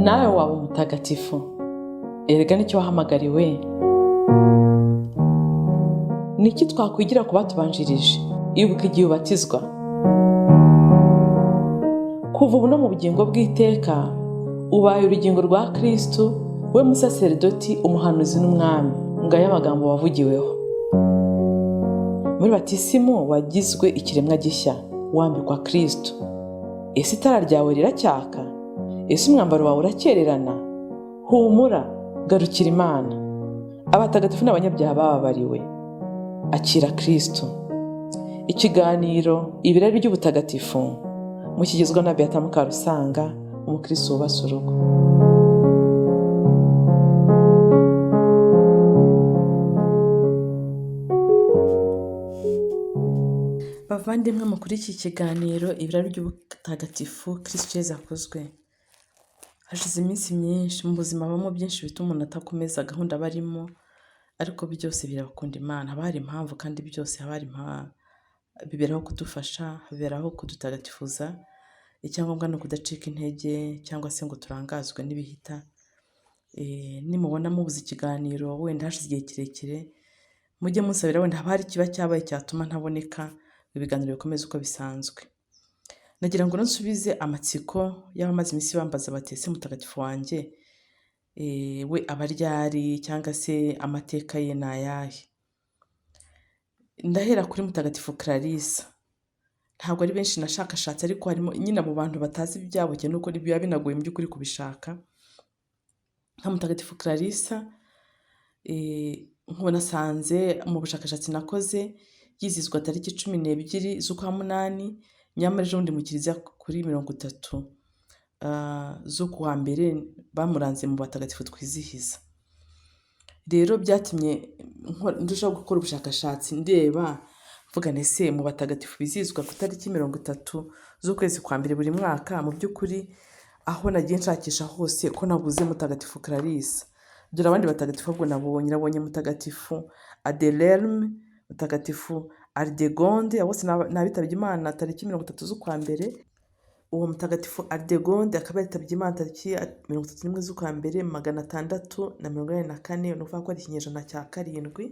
nawe waba umutagatifu. Erega nicyo wahamagariwe. Niki twakwigira ku batubanjirije? Ibuka igihe ubatizwa. Kuva ubu no mu bugingo bw'iteka ubaye urugingo rwa Kristo, we musaserdoti, umuhanuzi n'umwami. Ngaya amagambo wavugiweho. Muri batisimu wagizwe ikiremwa gishya, wambikwa Kristo. Ese itara ryawe riracyaka? Ese umwambaro wawe urakererana? Humura, garukira Imana. Abatagatifu n'abanyabyaha bababariwe. Akira Kristo. Ikiganiro ibirari by'ubutagatifu mukigezwa na Beata Mukarusanga, umukristo wubase urugo. Bavandimwe mukuri iki kiganiro ibirari by'ubutagatifu Kristo Yezu akozwe. Hashize iminsi myinshi mu buzima habamo byinshi bituma umuntu atakomeza gahunda barimo, ariko byose birakunda Imana. Haba hari impamvu kandi byose haba hari biberaho kudufasha, biberaho kudutagatifuza. Icyangombwa ni ukudacika intege cyangwa se ngo turangazwe n'ibihita. Nimubona mubuze ikiganiro wenda hashize igihe kirekire, mujye musabira wenda haba hari ikiba cyabaye cyatuma ntaboneka, ibiganiro bikomeze uko bisanzwe. Nagira ngo nsubize amatsiko y'abamaze iminsi bambaza bati ese mutagatifu wanjye we abaryari cyangwa se amateka ye ni ayahe? Ndahera kuri mutagatifu Clarisse. Ntabwo ari benshi nashakashatse, ariko harimo nyine abo bantu batazi ibyabo cyane uko biba binagoye mu by'ukuri kubishaka. Nka mutagatifu Clarisse nk'ubu nasanze mu bushakashatsi nakoze yizizwa tariki 12 z'ukwa munani, nyamara ejo bundi mu kiliziya kuri 30 z'ukwa mbere bamuranze mu batagatifu twizihiza. Rero byatumye ndushaho gukora ubushakashatsi ndeba mvuga nese mu batagatifu bizizwa ku tariki 30 z'ukwezi kwa mbere buri mwaka, mu by'ukuri aho nagiye nshakisha hose ko nabuze mutagatifu Clarisse. Dore abandi batagatifu ahubwo nabonye mutagatifu Adelerme, mutagatifu Aldegonde, bose nabitabye Imana tariki 30 z'ukwa mbere. Uwo mutagatifu Aldegonde akaba yitabye Imana tariki 31 z'ukwa mbere 684, ni ukuvuga ko ari ikinyejana cya 7,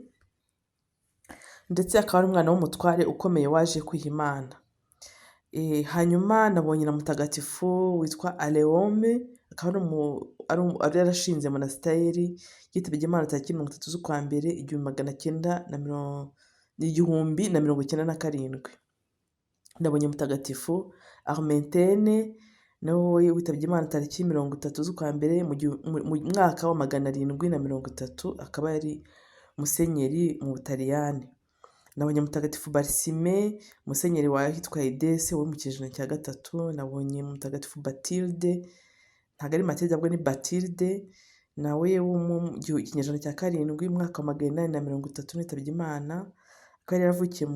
ndetse akaba ari umwana w'umutware ukomeye waje kwiha Imana. Hanyuma nabonye na mutagatifu witwa Aleome, akaba ari yarashinze monasteri, yitabye Imana tariki 30 z'ukwa mbere 1997. Nabonye mutagatifu Armentene, nawe witabye Imana tariki 30 z'ukwa mbere mu mwaka wa 730, akaba yari musenyeri mu Butaliyani. Nabonye mutagatifu Barsime, musenyeri wa hitwa Edese wo mu kinyejana cya 3. Nabonye mutagatifu Batilde, ntabwo ari Matilde ahubwo ni Batilde, nawe wo mu kinyejana cya 7 mwaka wa 830 witabye Imana. Akaba yari yaravukiye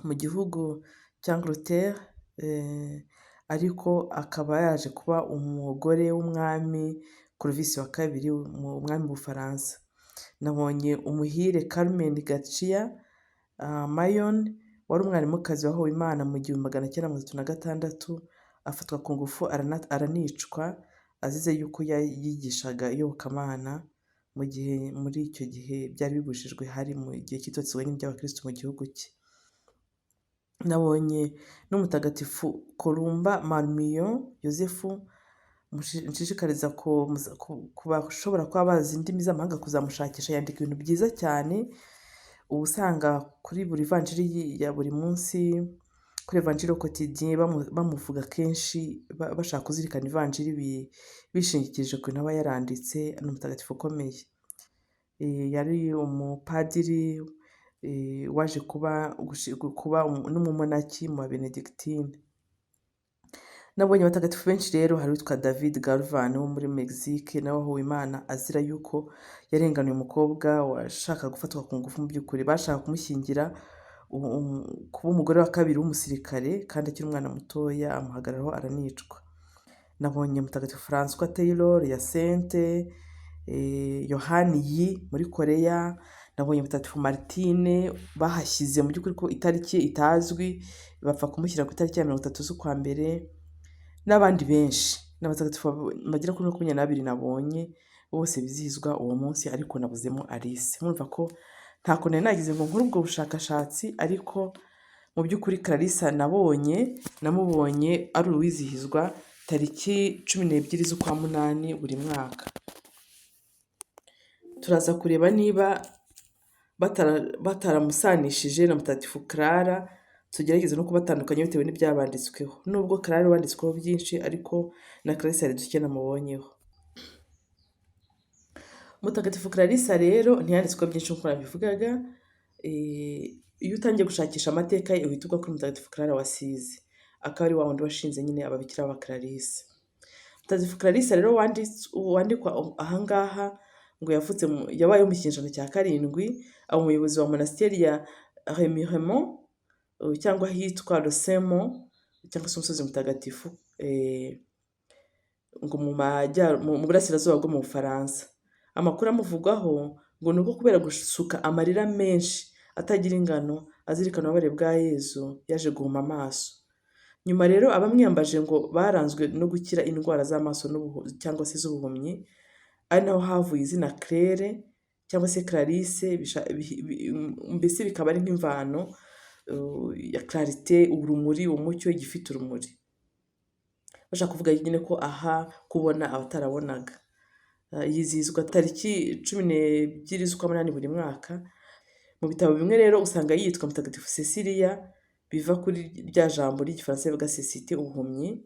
mu gihugu cya Angleterre, ariko akaba yaje kuba umugore w'umwami Clovis wa kabiri, umwami w'Ubufaransa. Nabonye umuhire Carmen Garcia Mayon, wari umwarimukazi wahowe Imana mu 1936, afatwa ku ngufu aranicwa azize yuko yigishaga iyobokamana muri icyo gihe byari bibujijwe, hari mu gihe cy'itotezwa ry'abakristo mu gihugu cye. Nabonye n'umutagatifu Columba Marmion Yosefu, nshishikariza kubashobora kuba bazi indimi z'amahanga kuzamushakisha. Yandika ibintu byiza cyane, ubu usanga kuri buri vanjiri ya buri munsi, kuri evanjiri quotidien bamuvuga kenshi, bashaka kuzirikana ivanjiri bishingikirije ku bintu aba yaranditse. Ni umutagatifu ukomeye. Yari umupadiri waje kuba n'umumonaki mu Benedictine. Nabonye abatagatifu benshi rero, hari witwa David Galvan wo muri Mexique, nawe wahowe Imana azira yuko yarenganuye umukobwa washaka gufatwa ku ngufu. Mu by'ukuri bashaka kumushyingira kuba umugore wa kabiri w'umusirikare, kandi akiri umwana mutoya, amuhagararaho aranicwa. Nabonye mutagatifu François Taylor ya Sainte Yohani Yi muri Korea. Nabonye mutagatifu Martine bahashyize mu by'ukuri ko itariki itazwi, bapfa kumushyira ku itariki ya 30 z'ukwa mbere, n'abandi benshi. n'abatagatifu bagera kuri 22 nabonye bose bizihizwa uwo munsi, ariko nabuzemo Alice. Murumva ko nta kuntu nari nagize ngo nkore ubwo bushakashatsi, ariko mu by'ukuri Clarisse namubonye ari uwizihizwa tariki 12 z'ukwa munani buri mwaka. Turaza kureba niba bataramusanishije na Mutagatifu Clara, tugerageze no kubatandukanya bitewe n'ibyabanditsweho. Nubwo Clara wanditsweho byinshi, ariko na Clarisse hari duke namubonyeho. Mutagatifu Clarisse rero ntiyanditsweho byinshi nk'uko nabivugaga. Iyo utangiye gushakisha amateka ye uhita ugwa kuri Mutagatifu Clara wa Asizi, akaba ari wa wundi washinze nyine ababikira ba Clarisse. Mutagatifu Clarisse rero wandikwa ahangaha ngo yabayeho mu kinyejana cya 7, aba umuyobozi wa monasteri ya Remiremont, cyangwa hitwa Le Saint-Mont, cyangwa se umusozi mutagatifu, ngo mu burasirazuba bwo mu Bufaransa. Amakuru amuvugwaho ngo ni uko kubera gusuka amarira menshi atagira ingano azirikana ububabare bwa Yezu, yaje guhuma amaso. Nyuma rero abamwiyambaje ngo baranzwe no gukira indwara z'amaso cyangwa se z'ubuhumyi, ari naho havuye izina Claire cyangwa se Clarisse, mbese bikaba ari nk'imvano ya clarite, urumuri, umucyo, igifite urumuri. Bashaka kuvuga nyine ko aha kubona abatarabonaga. Yizihizwa tariki 12 z'ukwa munani buri mwaka. Mu bitabo bimwe rero usanga yitwa Mutagatifu Cecilia, biva kuri rya jambo ry'igifaransa rivuga cecité, ubuhumyi,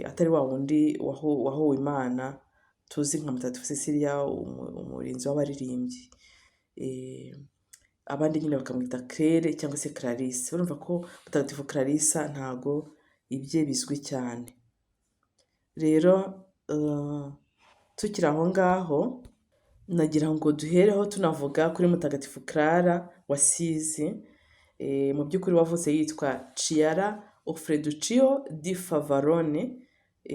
atari wa wundi wahowe Imana tuzi nka Mutagatifu Cecilia, umurinzi w'abaririmbyi. Abandi nyine bakamwita Claire cyangwa se Clarisse. Urumva ko Mutagatifu Clarisse ntago ibye bizwi cyane. Rero tukiri aho ngaho, nagira ngo duhereho tunavuga kuri Mutagatifu Clara wa Asizi. Mu by'ukuri wavutse yitwa Chiara Offreduccio di Favarone,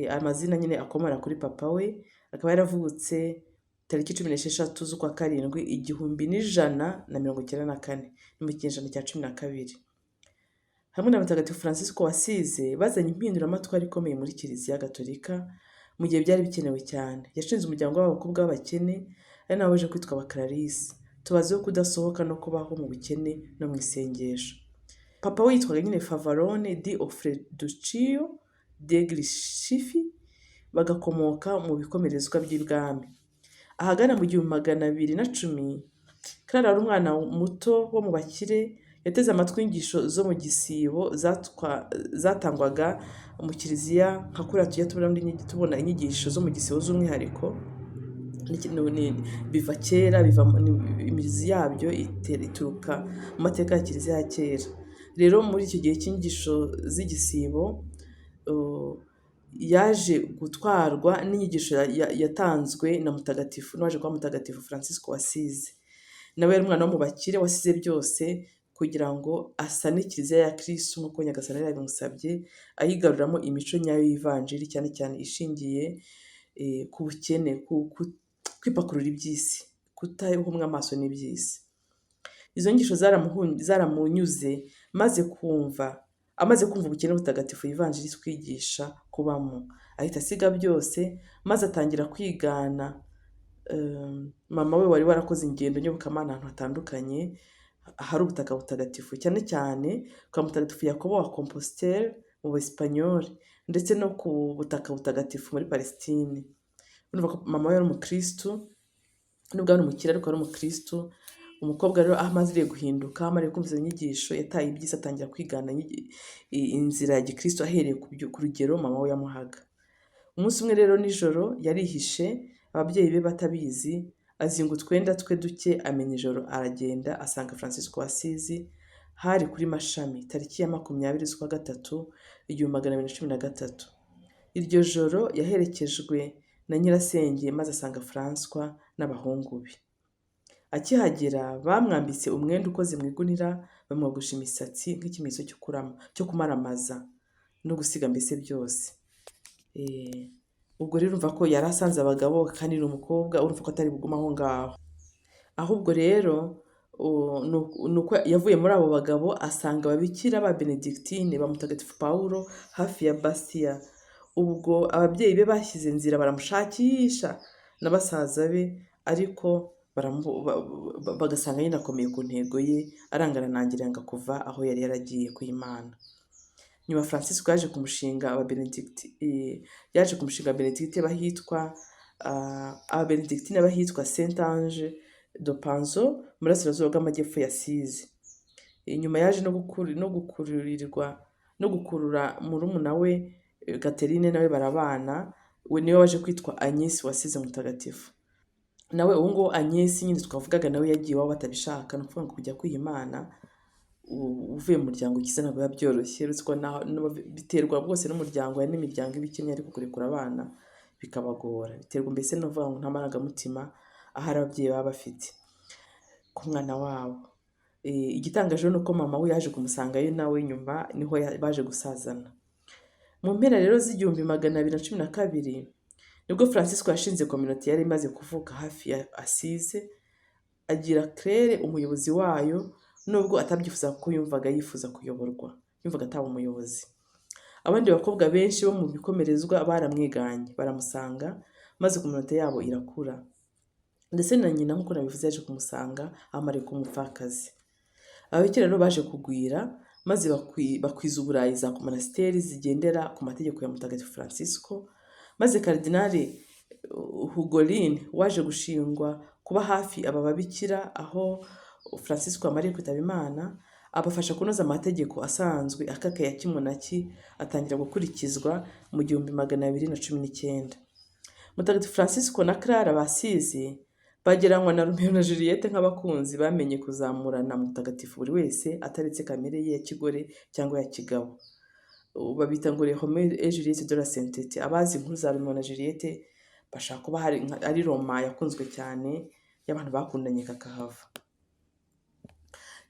amazina nyine akomora kuri papa we. Akaba yaravutse tariki 16 z'ukwa karindwi 1194, ni mu kinyejana cya 12. Hamwe na Mutagatifu Francisco wa Asizi bazanye impinduramatwara ikomeye muri Kiliziya Gatolika mu gihe byari bikenewe cyane. Yashinze umuryango w'abakobwa b'abakene, ari nabo baje kwitwa aba Clarisse. Tubaziho kudasohoka no kubaho mu bukene no mu isengesho. Papa we yitwaga nyine Favarone di Offreduccio degli Schifi, bagakomoka mu bikomerezwa by'ibwami. Ahagana mu 1210, Clara ari umwana muto wo mu bakire, yateze amatwi inyigisho zo mu gisibo zatangwaga mu Kiliziya, nka kuriya tujya tubona inyigisho zo mu gisibo z'umwihariko. Biva kera, imizi yabyo ituruka mu mateka ya Kiliziya ya kera. Rero muri icyo gihe cy'inyigisho z'igisibo, yaje gutwarwa n'inyigisho yatanzwe na Mutagatifu, n'aje kuba Mutagatifu Francisco wa Asizi. Nawe yari umwana wo mu bakire wasize byose kugira ngo asane Kiliziya ya Kristo nk'uko Nyagasani yari yabimusabye, ayigaruramo imico nyayo y'ivanjiri, cyane cyane ishingiye ku bukene, kwipakurura iby'isi, kutahumwa amaso n'iby'isi. Izo nyigisho zaramunyuze, amaze kumva ubukene butagatifu ivanjiri twigisha kubamo, ahita asiga byose maze atangira kwigana mama we wari warakoze ingendo nyobokamana ahantu hatandukanye hari ubutaka butagatifu, cyane cyane kwa Mutagatifu Yakobo wa Compostelle mu Espanyol, ndetse no ku butaka butagatifu muri Palestine. Urumva ko mama we yari umukristo, nubwo ari umukire ariko ari umukristo. Umukobwa rero amaze guhinduka, amariye kumva izo nyigisho, yataye iby'isi atangira kwigana inzira ya gikristo ahereye ku rugero mama we yamuhaga. Umunsi umwe rero nijoro yarihishe, ababyeyi be batabizi, azinga utwenda twe duke, amenya ijoro, aragenda asanga Francisco wa Asizi. Hari kuri Mashami tariki ya 20 z'ukwa gatatu 1213. Iryo joro yaherekejwe na nyirasenge maze asanga François n'abahungu be. Akihagera bamwambitse umwenda ukoze mu igunira, bamwogosha imisatsi nk'ikimenyetso cyo kumaramaza no gusiga mbese byose. Ubwo rero urumva ko yari asanze abagabo kandi ni umukobwa, urumva ko atari buguma aho ngaho. Ahubwo rero nuko yavuye muri abo bagabo asanga ababikira ba Benedictine ba Mutagatifu Paulo hafi ya Bastia. ubwo ababyeyi be bashyize nzira baramushakisha na basaza be, ariko bagasanga nyine akomeye ku ntego ye, arangara nangira yanga kuva aho yari yaragiye ku Imana. Nyuma Francisco yaje kumushinga Abenedictine bahitwa Saint Ange do Panzo mu burasirazuba bw'amajyepfo ya Size. Nyuma yaje no gukurura murumuna we Catherine, nawe barabana, we niwe waje kwitwa Agnes wasize mutagatifu. Nawe ubu ngubu Agnes nyine twavugaga nawe yagiye iwabo batabishaka, ni ukuvuga ngo kujya kwiha Imana uvuye mu muryango ukize ntabwo biba byoroshye, uretse ko biterwa rwose n'umuryango, hari n'imiryango iba ikennye ariko kurekura abana bikabagora, biterwa mbese no kuvuga ngo nta marangamutima ahari ababyeyi baba bafite ku mwana wabo. Igitangaje ni uko mama we yaje kumusangayo nawe nyuma niho baje gusazana. Mu mpera rero z'igihumbi 212 nibwo Francisco yashinze community yari imaze kuvuka hafi ya Asize, agira Claire umuyobozi wayo, nubwo atabyifuza kuko yumvaga yifuza kuyoborwa, yumvaga ataba umuyobozi. Abandi bakobwa benshi bo mu bikomerezwa baramwiganye baramusanga, maze community yabo irakura, ndetse na nyina nk'uko nabivuze yaje kumusanga amare ku mupfakazi. Ababikira rero baje kugwira, maze bakwiza uburayi za monasteri zigendera ku mategeko ya Mutagatifu Francisco, maze Kardinali Hugolin waje gushingwa kuba hafi aba babikira aho Francisco amariye kwitaba Imana, abafasha kunoza amategeko asanzwe akaka ya kimonaki atangira gukurikizwa mu 219. Mutagatifu Francisco na Clara basize bageranywa na Romeo na Juliette nk'abakunzi bamenye kuzamurana mutagatifu buri wese ataretse kamere ye ya kigore cyangwa ya kigabo. Babita ngo Romeo et Juliette de la Sainteté. Abazi inkuru za Romeo na Juliette bashaka kuba ari Roma yakunzwe cyane y'abantu bakundanye kakahava.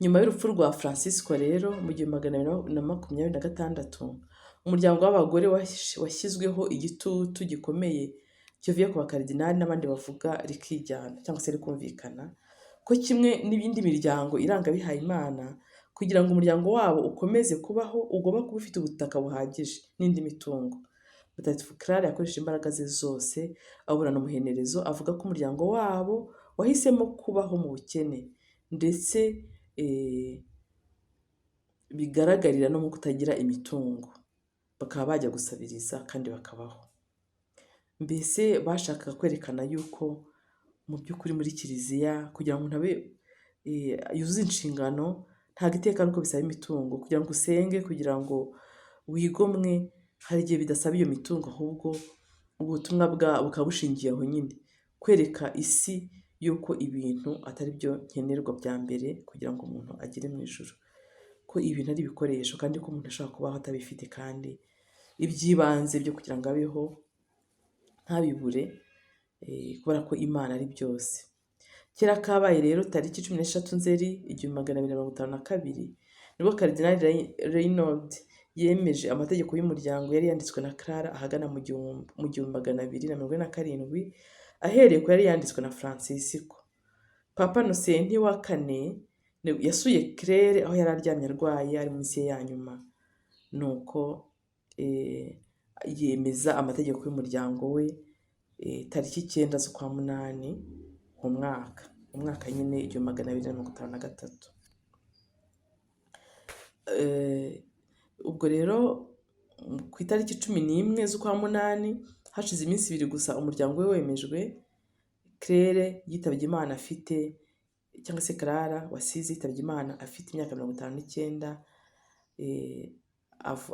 Nyuma y'urupfu rwa Francisco rero mu 226 umuryango w'abagore washyizweho igitutu gikomeye kivuye ku bakardinali n'abandi bavuga rikijyana cyangwa se rikumvikana ko kimwe n'ibindi miryango iranga bihaye Imana, kugira ngo umuryango wabo ukomeze kubaho ugomba kuba ufite ubutaka buhagije n'indi mitungo. Mutagatifu Clara yakoresheje imbaraga ze zose aburana umuhenerezo, avuga ko umuryango wabo wahisemo kubaho mu bukene, ndetse bigaragarira no mu kutagira imitungo, bakaba bajya gusabiriza kandi bakabaho. Mbese bashakaga kwerekana yuko mu by'ukuri muri kiliziya kugira ngo umuntu abe yuzuze inshingano, ntabwo iteka ari uko bisaba imitungo. Kugira ngo usenge, kugira ngo wigomwe, hari igihe bidasaba iyo mitungo, ahubwo ubutumwa bukaba bushingiye aho nyine, kwereka isi yuko ibintu atari byo nkenerwa bya mbere kugira ngo umuntu agere mu ijuru, ko ibintu ari ibikoresho kandi ko umuntu ashobora kubaho atabifite, kandi iby'ibanze byo kugira ngo abeho ntabibure, kubera ko Imana ari byose. Kera kabaye rero tariki 16 Nzeri 1252 nibwo Kardinali Reynold yemeje amategeko y'umuryango yari yanditswe na Clara ahagana mu 1247 ahereye ko yari yanditswe na Francisco. Papa Innocent wa kane yasuye Claire aho yari aryamye arwaye ari mu minsi ye ya nyuma, nuko yemeza amategeko y'umuryango we tariki 9 z'ukwa munani mu mwaka nyine 1253. Ubwo rero ku itariki 11 z'ukwa munani, hashize iminsi 2 gusa umuryango we wemejwe, Claire yitabye Imana afite, cyangwa se Clara wasize yitabye Imana afite imyaka 59,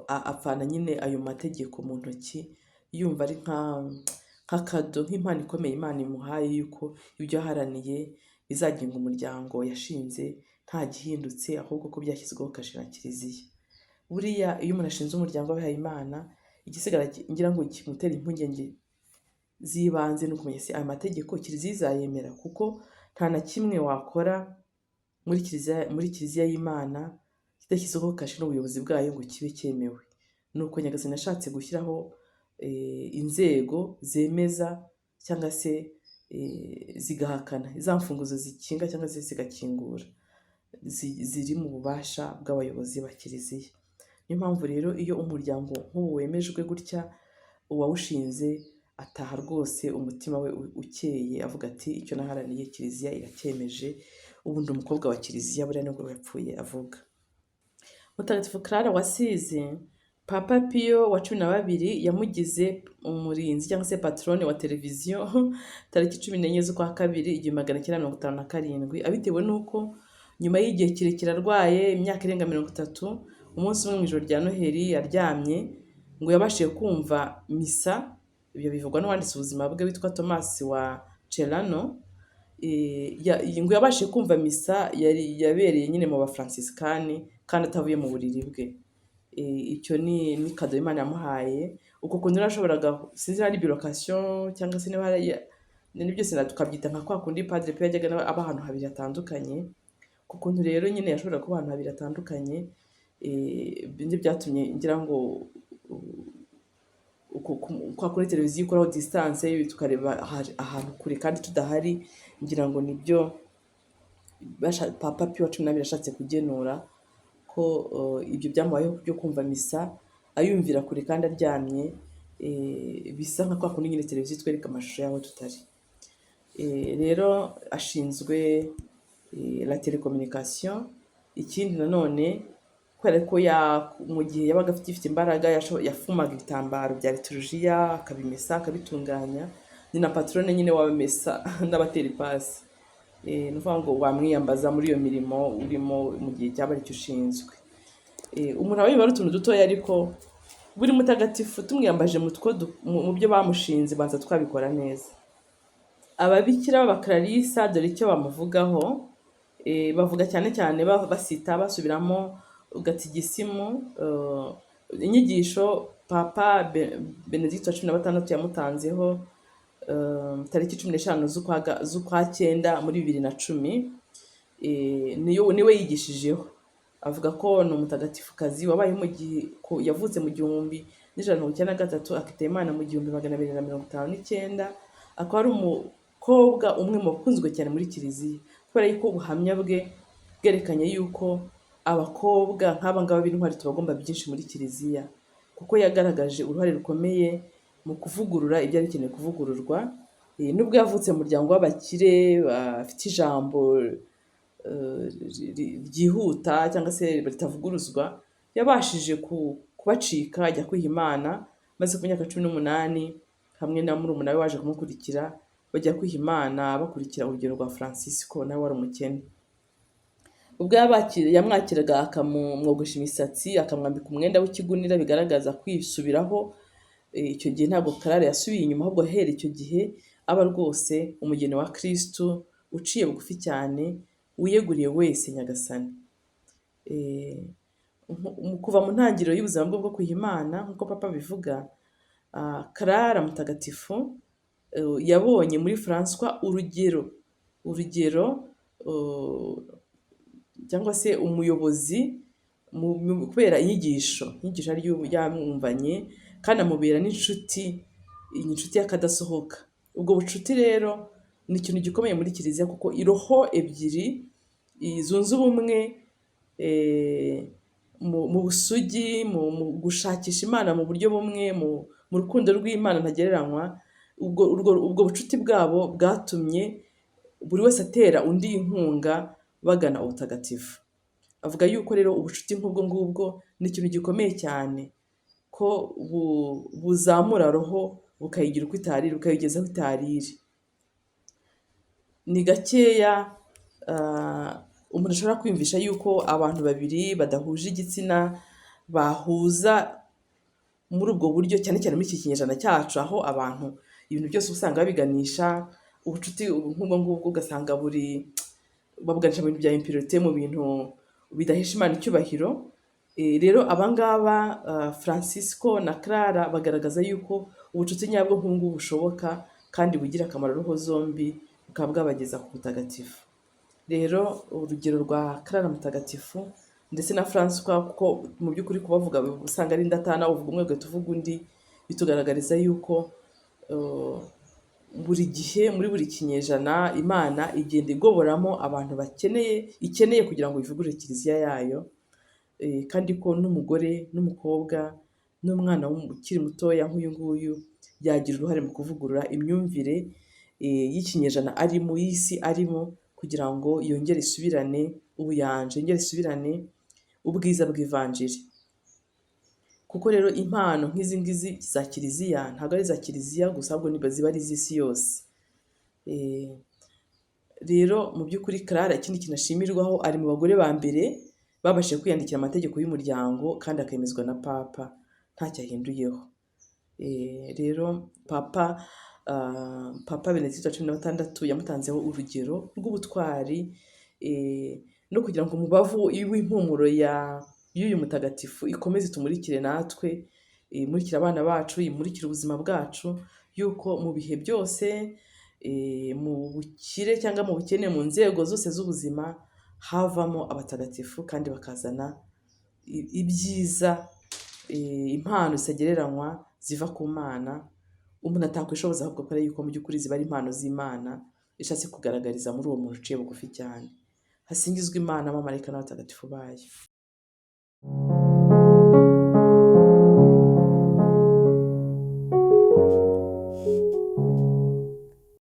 apfana nyine ayo mategeko mu ntoki, yumva ari nk'akado, nk'impano ikomeye Imana imuhaye yuko ibyo yaharaniye bizagenga umuryango yashinze nta gihindutse, ahubwo ko byashyizweho kashe na kiliziya. Buriya iyo umuntu ashinze umuryango w'abihaye Imana, igisigara ngira ngo kimutera impungenge z'ibanze no kumenya se aya mategeko kiliziya izayemera, kuko nta na kimwe wakora muri kiliziya y'Imana kidashyizeho kashe n'ubuyobozi bwayo ngo kibe cyemewe. Nuko Nyagasani ashatse gushyiraho inzego zemeza cyangwa se zigahakana, za mfunguzo zikinga cyangwa se zigakingura, ziri mu bubasha bw'abayobozi ba kiliziya. Niyo mpamvu rero iyo umuryango nk'ubu wemejwe gutya, uwawushinze ataha rwose umutima we ukeye, avuga ati icyo naharaniye kiliziya iracyemeje, ubu ndi umukobwa wa kiliziya, buriya nibwo yapfuye avuga. Mutagatifu Clara wa Asizi, Papa Piyo wa 12 yamugize umurinzi cyangwa se patrone wa televiziyo tariki 14 z'ukwa kabiri 1957, abitewe n'uko nyuma y'igihe kirekire arwaye imyaka irenga 30, umunsi umwe mu ijoro rya Noheli aryamye, ngo yabashije kumva misa. Ibyo bivugwa n'uwanditse ubuzima bwe witwa Thomas wa Celano. Ngo yabashije kumva misa yabereye nyine mu Bafransisikani kandi atavuye mu buriri bwe. Icyo ni kado Imana yamuhaye. Uko kuntu yarashoboraga, sinzi ari bilocation cyangwa se niba ni byose tukabyita nka kwa kundi Padre Pio yajyaga aba ahantu habiri hatandukanye. Ku kuntu rero nyine yashoboraga kuba ahantu habiri hatandukanye, ibyo byatumye ngira ngo kwa kuri televiziyo ikoraho distance tukareba ahantu kure kandi tudahari, ngira ngo nibyo Papa Pio wa 12 yashatse kugenura ko ibyo byamubayeho byo kumva misa ayumvira kure kandi aryamye, bisa nka kwa kundi nyine televiziyo twereka amashusho yaho tutari. Rero ashinzwe la telecommunication. Ikindi nanone kubera ko mu gihe yabaga afite imbaraga yafumaga ibitambaro bya liturujia akabimesa akabitunganya, ni na patrone nyine wabamesa n'abatera ipasi. Ni ukuvuga ngo wamwiyambaza muri iyo mirimo urimo mu gihe cyaba aricyo ushinzwe. Umuntu aba yumva ari utuntu dutoya, ariko buri mutagatifu tumwiyambaje mu byo bamushinze banza twabikora neza. Ababikira b'Abaklarisa dore icyo bamuvugaho, bavuga cyane cyane basita basubiramo gatigisimu, inyigisho Papa Benedicto wa 16 yamutanzeho tariki 15 z'ukwa 9 muri 2010. Niwe yigishijeho. Avuga ko ni umutagatifukazi wabaye mu gihe yavutse mu 1193 akitaba Imana mu 1259. Akaba ari umukobwa umwe mu bakunzwe cyane muri kiliziya, kubera yuko ubuhamya bwe bwerekanye yuko abakobwa nk'aba ngaba b'intwari tubagomba byinshi muri kiliziya, kuko yagaragaje uruhare rukomeye mu kuvugurura ibyo bikeneye kuvugururwa. Nubwo yavutse mu muryango w'abakire bafite ijambo ryihuta cyangwa se ritavuguruzwa, yabashije kubacika ajya kwiha Imana, maze ku myaka 18 hamwe na murumuna we waje kumukurikira bajya kwiha Imana bakurikira urugero rwa Francisco, nawe wari umukene. Ubwo yamwakiraga akamwogosha imisatsi akamwambika umwenda w'ikigunira bigaragaza kwisubiraho. Icyo gihe ntabwo Clara yasubiye inyuma, ahubwo ahera icyo gihe aba rwose umugeni wa Kristo uciye bugufi cyane, wiyeguriye wese Nyagasani. Kuva mu ntangiriro y'ubuzima bwe bwo kwiha Imana nk'uko Papa bivuga, Clara mutagatifu yabonye muri François urugero cyangwa se umuyobozi kubera inyigisho yamwumvanye, kandi amubera n'inshuti y'akadasohoka. Ubwo bucuti rero ni ikintu gikomeye muri kiliziya, kuko iroho ebyiri zunze ubumwe mu busugi, mu gushakisha Imana mu buryo bumwe, mu rukundo rw'Imana ntagereranywa. Ubwo bucuti bwabo bwatumye buri wese atera undi inkunga bagana ubutagatifu. Avuga yuko rero ubucuti nk'ubwo ngubwo ni ikintu gikomeye cyane, ko buzamura roho bukayigira uko itariri, bukayigeza aho itariri. Ni gakeya umuntu ashobora kwiyumvisha yuko abantu babiri badahuje igitsina bahuza muri ubwo buryo, cyane cyane muri iki kinyejana cyacu, aho abantu ibintu byose usanga babiganisha ubucuti nk'ubwo ngubwo, ugasanga babuganisha mu bintu bya impurite, mu bintu bidahesha Imana icyubahiro. Rero abangaba Francisco na Clara bagaragaza yuko ubucuti nyabwo nk'ubwo bushoboka kandi bugira akamaro roho zombi, bukaba bwabageza ku butagatifu. Rero urugero rwa Clara mutagatifu ndetse na Francois, kuko mu by'ukuri kubavuga usanga ari indatana, uvuga umwe ugahita uvuga undi, bitugaragariza yuko buri gihe muri buri kinyejana Imana igenda igoboramo abantu ikeneye kugira ngo ivugurure kiliziya yayo, kandi ko n'umugore n'umukobwa n'umwana ukiri mutoya nk'uyu nguyu yagira uruhare mu kuvugurura imyumvire y'ikinyejana arimo, y'isi arimo, kugira ngo yongere isubirane ubuyanja, yongere isubirane ubwiza bw'ivanjiri. Kuko rero impano nk'izi ngizi za kiliziya ntabwo ari iza kiliziya gusa, ahubwo ziba ari iz'isi yose. Rero mu by'ukuri Clara ikindi kintu ashimirwaho, ari mu bagore ba mbere babashije kwiyandikira amategeko y'umuryango kandi akemezwa na papa ntacyo ahinduyeho. Rero papa Benedicto wa 16 yamutanzeho urugero rw'ubutwari, no kugira ngo umubavu w'impumuro y'uyu mutagatifu ikomeze itumurikire natwe, imurikire abana bacu, imurikire ubuzima bwacu, yuko mu bihe byose, mu bukire cyangwa mu bukene, mu nzego zose z'ubuzima, havamo abatagatifu kandi bakazana ibyiza, impano zitagereranywa ziva ku Mana, umuntu atakwishoboza, ahubwo kubera yuko mu by'ukuri ziba ari impano z'Imana ishatse kugaragariza muri uwo muntu uciye bugufi cyane. Hasingizwe Imana, abamarayika n'abatagatifu bayo.